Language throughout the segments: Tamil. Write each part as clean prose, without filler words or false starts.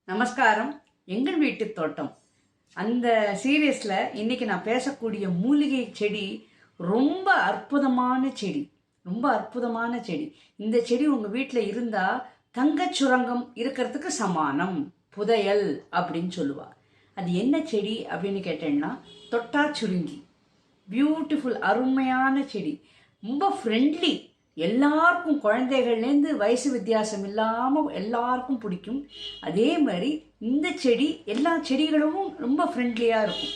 நமஸ்காரம். எங்கள் வீட்டு தோட்டம் அந்த சீரியஸில் இன்றைக்கி நான் பேசக்கூடிய மூலிகை செடி ரொம்ப அற்புதமான செடி. இந்த செடி உங்கள் வீட்டில் இருந்தால் தங்கச் சுரங்கம் இருக்கிறதுக்கு சமானம். புதையல் அப்படின்னு சொல்லுவாள். அது என்ன செடி அப்படின்னு கேட்டேன்னா தொட்டா சுருங்கி. பியூட்டிஃபுல், அருமையான செடி. ரொம்ப ஃப்ரெண்ட்லி. எல்லாருக்கும், குழந்தைகள்லேருந்து வயசு வித்தியாசம் இல்லாமல் எல்லாருக்கும் பிடிக்கும். அதே மாதிரி இந்த செடி எல்லா செடிகளும் ரொம்ப ஃப்ரெண்ட்லியாக இருக்கும்.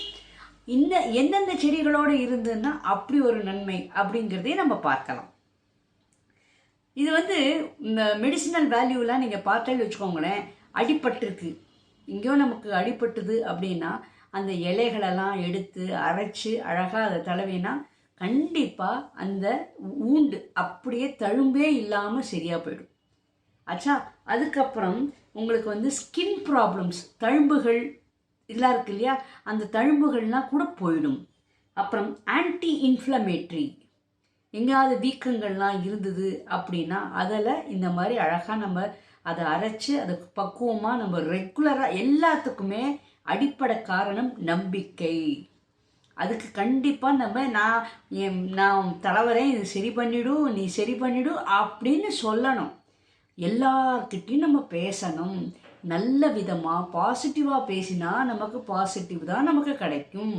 இந்த எந்தெந்த செடிகளோடு இருந்ததுன்னா அப்படி ஒரு நன்மை அப்படிங்கிறதையும் நம்ம பார்க்கலாம். இது இந்த மெடிசினல் வேல்யூலாம் நீங்கள் பார்த்தேன்னு வச்சுக்கோங்களேன். அடிபட்டிருக்கு, இங்கேயோ நமக்கு அடிபட்டுது அப்படின்னா அந்த இலைகளெல்லாம் எடுத்து அரைச்சி அழகாக அதை தடவினா கண்டிப்பாக அந்த ஊண்டு அப்படியே தழும்பே இல்லாமல் சரியாக போயிடும். ஆச்சா, அதுக்கப்புறம் உங்களுக்கு ஸ்கின் ப்ராப்ளம்ஸ், தழும்புகள் இதெல்லாம் இருக்கு இல்லையா, அந்த தழும்புகள்லாம் கூட போயிடும். அப்புறம் ஆன்டி இன்ஃப்ளமேட்ரி, எங்கேயாவது வீக்கங்கள்லாம் இருந்தது அப்படின்னா அதில் இந்த மாதிரி அழகாக நம்ம அதை அரைச்சி அதை பக்குவமாக நம்ம ரெகுலராக எல்லாத்துக்குமே அடிப்படை காரணம் நம்பிக்கை. அதுக்கு கண்டிப்பாக நான் தலைவரேன், இது சரி பண்ணிவிடும், நீ சரி பண்ணிவிடும் அப்படின்னு சொல்லணும். எல்லார்கிட்டையும் நம்ம பேசணும். நல்ல விதமாக பாசிட்டிவாக பேசினா நமக்கு பாசிட்டிவ் தான் நமக்கு கிடைக்கும்.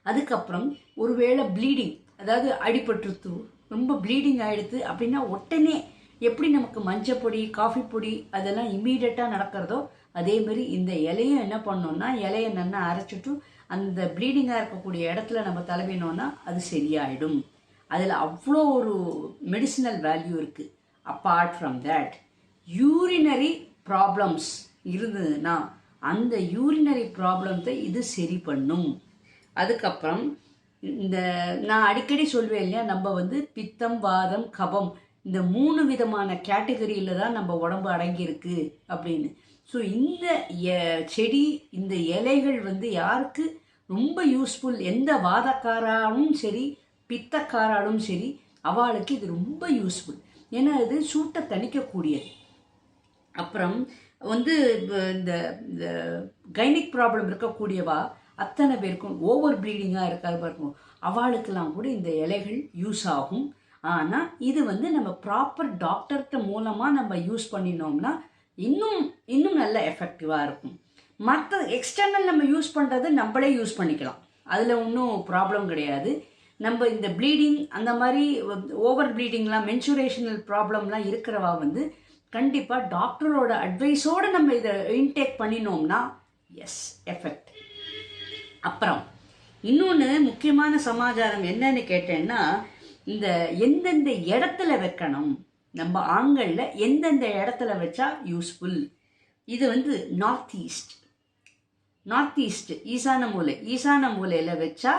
அதுக்கப்புறம் ஒருவேளை ப்ளீடிங், அதாவது அடிபட்டுருத்து, ரொம்ப ப்ளீடிங் ஆகிடுது அப்படின்னா உடனே எப்படி நமக்கு மஞ்சப்பொடி, காஃபி பொடி அதெல்லாம் இம்மீடியட்டாக நடக்கிறதோ அதே மாதிரி இந்த இலையும் என்ன பண்ணோன்னா, இலையை நல்லா அரைச்சிட்டு அந்த ப்ளீடிங்காக இருக்கக்கூடிய இடத்துல நம்ம தடவினோன்னா அது சரியாயிடும். அதில் அவ்வளோ ஒரு மெடிசினல் வேல்யூ இருக்குது. Apart from that, urinary problems இருந்ததுன்னா அந்த யூரினரி ப்ராப்ளத்தை இது சரி பண்ணும். அதுக்கப்புறம் இந்த நான் அடிக்கடி சொல்வேன் இல்லையா, நம்ம பித்தம், வாதம், கபம் இந்த 3 விதமான கேட்டகரியில் தான் நம்ம உடம்பு அடங்கியிருக்கு அப்படின்னு. ஸோ இந்த செடி, இந்த இலைகள் யாருக்கு ரொம்ப யூஸ்ஃபுல், எந்த வாதக்காராலும் சரி பித்தக்காராலும் சரி அவளுக்கு இது ரொம்ப யூஸ்ஃபுல். ஏன்னா இது சூட்டை தணிக்கக்கூடியது. அப்புறம் இந்த கைனிக் ப்ராப்ளம் இருக்கக்கூடியவா அத்தனை பேருக்கும், ஓவர் ப்ளீடிங்காக இருக்காது பாருக்கும், அவளுக்கெல்லாம் கூட இந்த இலைகள் யூஸ் ஆகும். ஆனால் இது நம்ம ப்ராப்பர் டாக்டர்கிட்ட மூலமாக நம்ம யூஸ் பண்ணினோம்னா இன்னும் நல்ல எஃபெக்டிவாக இருக்கும். மற்ற எக்ஸ்டர்னல் நம்ம யூஸ் பண்ணுறது நம்மளே யூஸ் பண்ணிக்கலாம், அதில் ஒன்றும் ப்ராப்ளம் கிடையாது. நம்ம இந்த ப்ளீடிங் அந்த மாதிரி ஓவர் ப்ளீடிங்லாம், மென்சுரேஷனல் ப்ராப்ளம்லாம் இருக்கிறவா கண்டிப்பாக டாக்டரோட அட்வைஸோடு நம்ம இதை இன்டேக் பண்ணினோம்னா எஸ் எஃபெக்ட். அப்புறம் இன்னொன்று முக்கியமான சமாச்சாரம் என்னன்னு கேட்டேன்னா, இந்த எந்தெந்த இடத்துல வைக்கணும், நம்ம ஆண்களில் எந்தெந்த இடத்துல வச்சா யூஸ்ஃபுல். இது நார்த் ஈஸ்ட் ஈசான மூலையில் வச்சா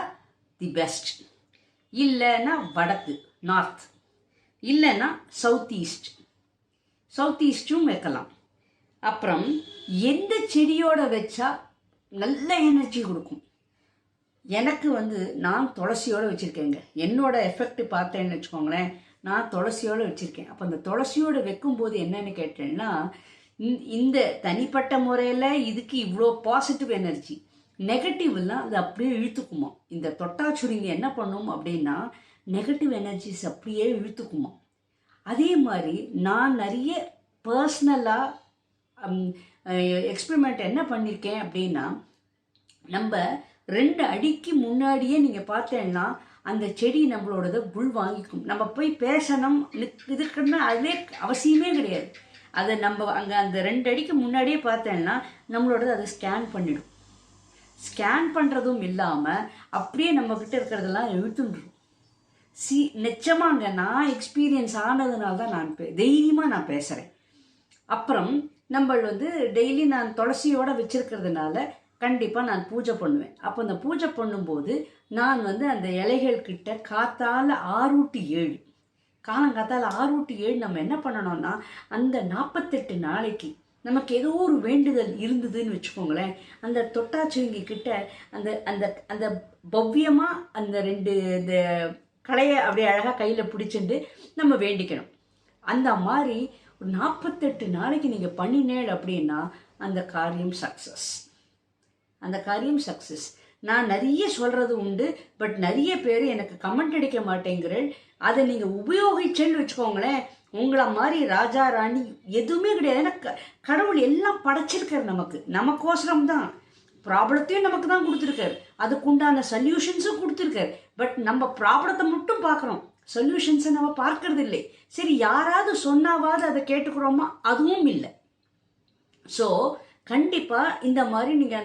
தி பெஸ்ட். இல்லைன்னா வடக்கு நார்த், இல்லைன்னா சவுத் ஈஸ்ட்டும் வைக்கலாம். அப்புறம் எந்த செடியோட வச்சா நல்ல எனர்ஜி கொடுக்கும். எனக்கு நான் துளசியோடு வச்சுருக்கேங்க. என்னோட எஃபெக்ட் பார்த்தேன்னு வச்சுக்கோங்களேன், நான் துளசியோடு வச்சுருக்கேன். அப்போ அந்த துளசியோடு வைக்கும்போது என்னன்னு கேட்டேன்னா, இந்த தனிப்பட்ட முறையில் இதுக்கு இவ்வளோ பாசிட்டிவ் எனர்ஜி, நெகட்டிவ்லாம் அது அப்படியே இழுத்துக்குமா. இந்த தொட்டாச்சுருங்கி என்ன பண்ணும் அப்படின்னா நெகட்டிவ் எனர்ஜிஸ் அப்படியே இழுத்துக்குமா. அதே மாதிரி நான் நிறைய பர்சனலாக எக்ஸ்பெரிமெண்ட் என்ன பண்ணியிருக்கேன் அப்படின்னா, நம்ம 2 அடிக்கு முன்னாடியே நீங்கள் பார்த்தேன்னா அந்த செடி நம்மளோடதை உள் வாங்கிக்கும். நம்ம போய் பேசணும் இதுக்குன்னா அதுவே அவசியமே கிடையாது. அதை நம்ம அங்கே அந்த 2 அடிக்கு முன்னாடியே பார்த்தேன்னா நம்மளோடது அதை ஸ்கேன் பண்ணிடும். ஸ்கேன் பண்ணுறதும் இல்லாமல் அப்படியே நம்மக்கிட்ட இருக்கிறதெல்லாம் இழுத்துடும். நிச்சயமாங்க, நான் எக்ஸ்பீரியன்ஸ் ஆனதுனால தான் நான் தைரியமாக நான் பேசுகிறேன். அப்புறம் நம்ம டெய்லி நான் துளசியோடு வச்சுருக்கிறதுனால கண்டிப்பாக நான் பூஜை பண்ணுவேன். அப்போ அந்த பூஜை பண்ணும்போது நான் அந்த இலைகள் கிட்ட காத்தால் 6 to 7 காலங்காத்தால் 6 to 7 நம்ம என்ன பண்ணணும்னா, அந்த 48 நாளைக்கு நமக்கு ஏதோ ஒரு வேண்டுதல் இருந்ததுன்னு வச்சுக்கோங்களேன், அந்த தொட்டாச்சுருங்கி கிட்ட அந்த அந்த அந்த பவ்யமாக அந்த 2 இந்த களையை அப்படியே அழகாக கையில் பிடிச்சிட்டு நம்ம வேண்டிக்கணும். அந்த மாதிரி ஒரு 48 நாளைக்கு நீங்கள் பண்ணினேள் அப்படின்னா அந்த காரியம் சக்ஸஸ். அந்த காரியம் சக்ஸஸ். நான் நிறைய சொல்கிறது உண்டு, பட் நிறைய பேர் எனக்கு கமெண்ட் அடிக்க மாட்டேங்கிறேன். அதை நீங்கள் உபயோகிச்சேன்னு வச்சுக்கோங்களேன், உங்களை மாதிரி ராஜா ராணி எதுவுமே கிடையாது. ஏன்னா கடவுள் எல்லாம் படைச்சிருக்காரு, நமக்கோசரம் தான். ப்ராப்ளத்தையும் நமக்கு தான் கொடுத்துருக்காரு, அதுக்குண்டான சொல்யூஷன்ஸும் கொடுத்துருக்காரு. பட் நம்ம ப்ராப்ளத்தை மட்டும் பார்க்குறோம், சொல்யூஷன்ஸை நம்ம பார்க்கறது இல்லை. சரி, யாராவது சொன்னாவது அதை கேட்டுக்கிறோமா? அதுவும் இல்லை. ஸோ கண்டிப்பாக இந்த மாதிரி நீங்கள்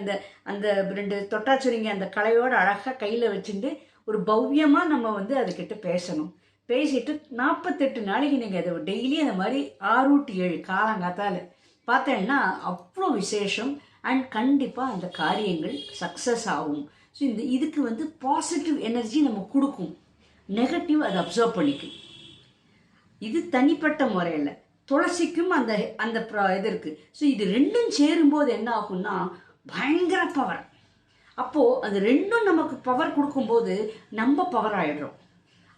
அந்த 2 தொட்டாச்சுரிங்க அந்த கலையோடு அழகாக கையில் வச்சுட்டு ஒரு பவ்யமாக நம்ம வந்து அதுக்கிட்ட பேசணும். பேசிட்டு 48 நாளைக்கு நீங்கள் அதை டெய்லி அந்த மாதிரி 6 to 7 காலங்காத்தால் பார்த்தேன்னா அவ்வளோ விசேஷம். அண்ட் கண்டிப்பாக அந்த காரியங்கள் சக்ஸஸ் ஆகும். ஸோ இதுக்கு வந்து பாசிட்டிவ் எனர்ஜி நம்ம கொடுக்கும், நெகட்டிவ் அதை அப்சர்வ் பண்ணிக்கும். இது தனிப்பட்ட முறையில் துளசிக்கும் அந்த இது இருக்குது. ஸோ இது ரெண்டும் சேரும்போது என்ன ஆகும்னா பயங்கர பவர். அப்போது அது ரெண்டும் நமக்கு பவர் கொடுக்கும்போது நம்ம பவர் ஆகிடுறோம்.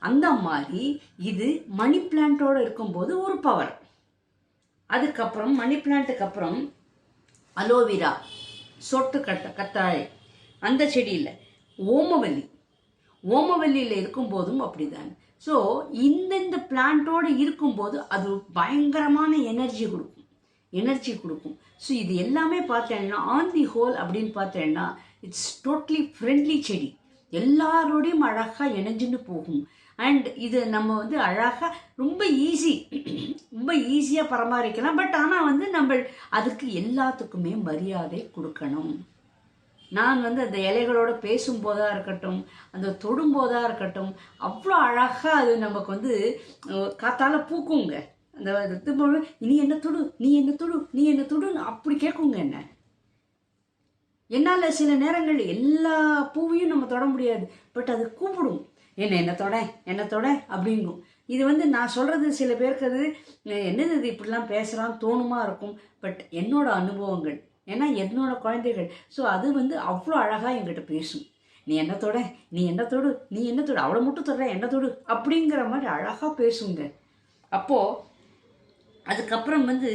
அந்த மாதிரி இது மணி பிளான்ட்டோடு இருக்கும்போது ஒரு பவர். அதுக்கப்புறம் மணி பிளான்ட்டுக்கு அப்புறம் அலோவேரா, சொட்டு கத்தாழை, அந்த செடியில் ஓமவல்லியில் இருக்கும்போதும் அப்படிதான். ஸோ இந்த பிளான்ட்டோடு இருக்கும்போது அது பயங்கரமான எனர்ஜி கொடுக்கும். ஸோ இது எல்லாமே பார்த்தேன்னா ஆன் தி ஹோல் அப்படின்னு பார்த்தேன்னா இட்ஸ் டோட்லி ஃப்ரெண்ட்லி செடி, எல்லாரோடையும் அழகாக இணைஞ்சுன்னு போகும். அண்ட் இது நம்ம வந்து அழகாக ரொம்ப ஈஸியாக பராமரிக்கலாம். பட் ஆனால் வந்து நம்ம அதுக்கு எல்லாத்துக்குமே மரியாதை கொடுக்கணும். நான் வந்து அந்த இலைகளோடு பேசும்போதாக இருக்கட்டும், அந்த தொடும்போதாக இருக்கட்டும், அவ்வளோ அழகாக அது நமக்கு வந்து காத்தால பூக்குங்க. அந்த திரும்ப நீ என்ன தொடுன்னு அப்படி கேட்குங்க. என்னால் சில நேரங்கள் எல்லா பூவையும் நம்ம தொட முடியாது, பட் அது கூப்பிடும், என்ன தொட அப்படிங்கும். இது வந்து நான் சொல்கிறது சில பேருக்கு அது என்னது இது இப்படிலாம் பேசுகிறான்னு தோணுமா இருக்கும். பட் என்னோட அனுபவங்கள், ஏன்னா என்னோட குழந்தைகள். ஸோ அது வந்து அவ்வளோ அழகாக என்கிட்ட பேசும். நீ என்ன தொட அவ்வளோ மட்டும் தொட, என்ன தொடு அப்படிங்கிற மாதிரி அழகாக பேசுங்க. அப்போது அதுக்கப்புறம் வந்து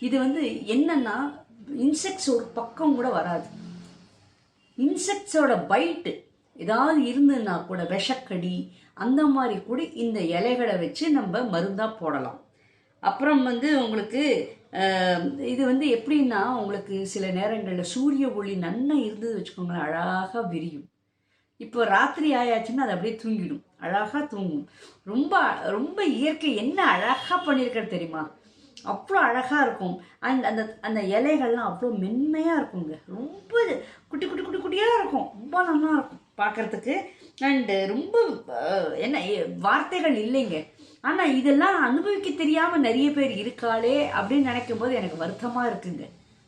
இது வந்து என்னன்னா இன்செக்ட்ஸ் ஒரு பக்கம் கூட வராது. இன்செக்ட்ஸோட பைட்டு ஏதாவது இருந்ததுன்னா கூட, விஷக்கடி அந்த மாதிரி கூட இந்த இலைகளை வச்சு நம்ம மருந்தாக போடலாம். அப்புறம் வந்து உங்களுக்கு இது வந்து எப்படின்னா, உங்களுக்கு சில நேரங்களில் சூரிய ஒளி நன்னா இருந்தது வச்சுக்கோங்களேன், அழகாக விரியும். இப்போ ராத்திரி ஆயாச்சுன்னா அது அப்படியே தூங்கிடும், அழகாக தூங்கும். ரொம்ப ரொம்ப இயற்கை என்ன அழகாக பண்ணியிருக்கிறது தெரியுமா? அவ்வளோ அழகாக இருக்கும். அண்ட் அந்த இலைகள்லாம் அவ்வளோ மென்மையாக இருக்குங்க, ரொம்ப குட்டியாக இருக்கும், ரொம்ப நல்லா இருக்கும் பார்க்குறதுக்கு. அண்டு ரொம்ப என்ன வார்த்தைகள் இல்லைங்க. ஆனால் இதெல்லாம் அனுபவிக்க தெரியாமல் நிறைய பேர் இருக்காளே அப்படின்னு நினைக்கும் போது எனக்கு வருத்தமாக இருக்குங்க,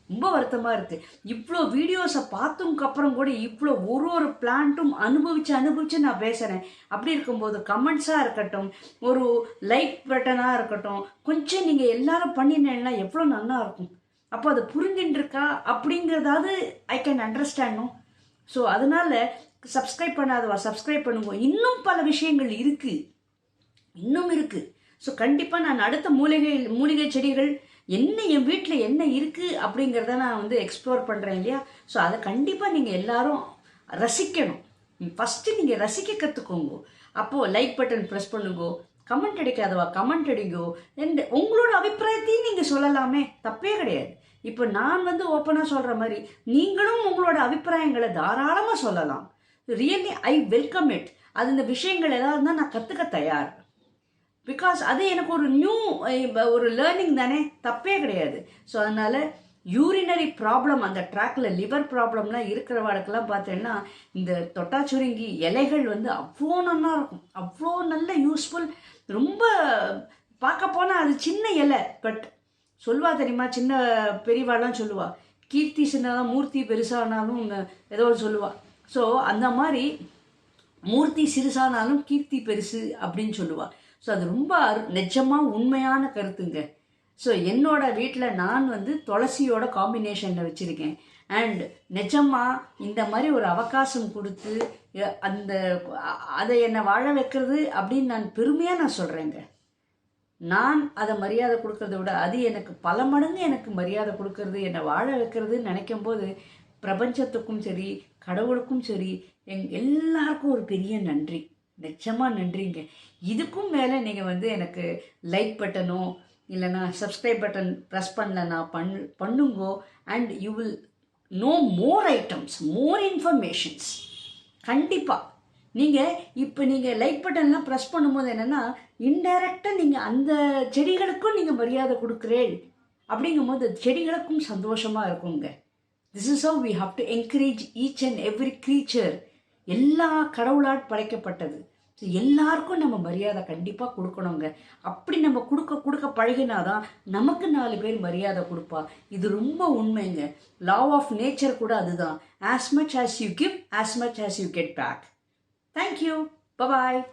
ரொம்ப வருத்தமாக இருக்குது. இவ்வளோ வீடியோஸை பார்த்ததுக்கப்புறம் கூட இவ்வளோ ஒரு பிளான்ட்டும் அனுபவித்து நான் பேசுகிறேன். அப்படி இருக்கும்போது கமெண்ட்ஸாக இருக்கட்டும், ஒரு லைக் பட்டனாக இருக்கட்டும், கொஞ்சம் நீங்கள் எல்லாரும் பண்ணினேன்னா எவ்வளோ நல்லா இருக்கும். அப்போ அது புரிஞ்சுட்டுருக்கா அப்படிங்கிறதாவது ஐ கேன் அண்டர்ஸ்டாண்டும். ஸோ அதனால் சப்ஸ்கிரைப் பண்ணாதவா சப்ஸ்கிரைப் பண்ணுங்க. இன்னும் பல விஷயங்கள் இருக்குது. ஸோ கண்டிப்பாக நான் அடுத்த மூலிகை செடிகள் என்ன என் வீட்டில் என்ன இருக்குது அப்படிங்கிறத நான் வந்து எக்ஸ்ப்ளோர் பண்ணுறேன் இல்லையா. ஸோ அதை கண்டிப்பாக நீங்கள் எல்லாரும் ரசிக்கணும். ஃபஸ்ட்டு நீங்கள் ரசிக்க கற்றுக்கோங்க. அப்போது லைக் பட்டன் ப்ரெஸ் பண்ணுங்கோ, கமெண்ட் அடிக்காதவா கமெண்ட் அடிங்கோ, உங்களோட அபிப்பிராயத்தையும் நீங்கள் சொல்லலாமே, தப்பே கிடையாது. இப்போ நான் வந்து ஓப்பனாக சொல்கிற மாதிரி நீங்களும் உங்களோட அபிப்பிராயங்களை தாராளமாக சொல்லலாம். Really I welcome it. அது இந்த விஷயங்கள் ஏதாவது இருந்தால் நான் கற்றுக்க தயார். பிகாஸ் அது எனக்கு ஒரு லேர்னிங் தானே, தப்பே கிடையாது. ஸோ அதனால் யூரினரி ப்ராப்ளம், அந்த ட்ராக்ல லிவர் ப்ராப்ளம்லாம் இருக்கிறவாளுக்கெல்லாம் பார்த்தேன்னா இந்த தொட்டாச்சுருங்கி இலைகள் வந்து அவ்வளோ நல்லா இருக்கும், அவ்வளோ நல்ல யூஸ்ஃபுல். ரொம்ப பார்க்க போனால் அது சின்ன இலை, பட் சொல்லுவா தெரியுமா, சின்ன பெரியவாள்லாம் சொல்லுவா, கீர்த்தி சின்னதாக மூர்த்தி பெருசானாலும் ஏதோ சொல்லுவா. ஸோ அந்த மாதிரி மூர்த்தி சிறுசானாலும் கீர்த்தி பெருசு அப்படின்னு சொல்லுவா. ஸோ அது ரொம்ப நிஜமாக உண்மையான கருத்துங்க. ஸோ என்னோட வீட்டில் நான் வந்து துளசியோட காம்பினேஷனில் வச்சுருக்கேன். அண்ட் நிஜமாக இந்த மாதிரி ஒரு அவகாசம் கொடுத்து அதை என்னை வாழ வைக்கிறது அப்படின்னு நான் பெருமையாக நான் சொல்கிறேங்க. நான் அதை மரியாதை கொடுக்கறத விட அது எனக்கு பல மடங்கு எனக்கு மரியாதை கொடுக்கறது, என்னை வாழ வைக்கிறதுன்னு நினைக்கும் போது பிரபஞ்சத்துக்கும் சரி கடவுளுக்கும் சரி எல்லாருக்கும் ஒரு பெரிய நன்றி. நிச்சயமாக நன்றிங்க. இதுக்கும் மேலே நீங்கள் எனக்கு லைக் பட்டனோ இல்லைனா சப்ஸ்கிரைப் பட்டன் ப்ரெஸ் பண்ணலன்னா பண்ணுங்கோ. And you will know more items, more informations. கண்டிப்பாக நீங்கள் லைக் பட்டன்லாம் ப்ரெஸ் பண்ணும்போது என்னென்னா இன்டைரக்டாக நீங்கள் அந்த செடிகளுக்கும் நீங்கள் மரியாதை கொடுக்குறேன் அப்படிங்கும்போது செடிகளுக்கும் சந்தோஷமாக இருக்குங்க. This is how we have to encourage each and every creature. எல்லா கடவுளால் படைக்கப்பட்டது. ஸோ எல்லாருக்கும் நம்ம மரியாதை கண்டிப்பாக கொடுக்கணுங்க. அப்படி நம்ம கொடுக்க பழகினாதான் நமக்கு 4 பேர் மரியாதை கொடுப்பா. இது ரொம்ப உண்மைங்க. லா ஆஃப் நேச்சர் கூட அதுதான். as much as you give, as much as you get back. Thank you. Bye-bye.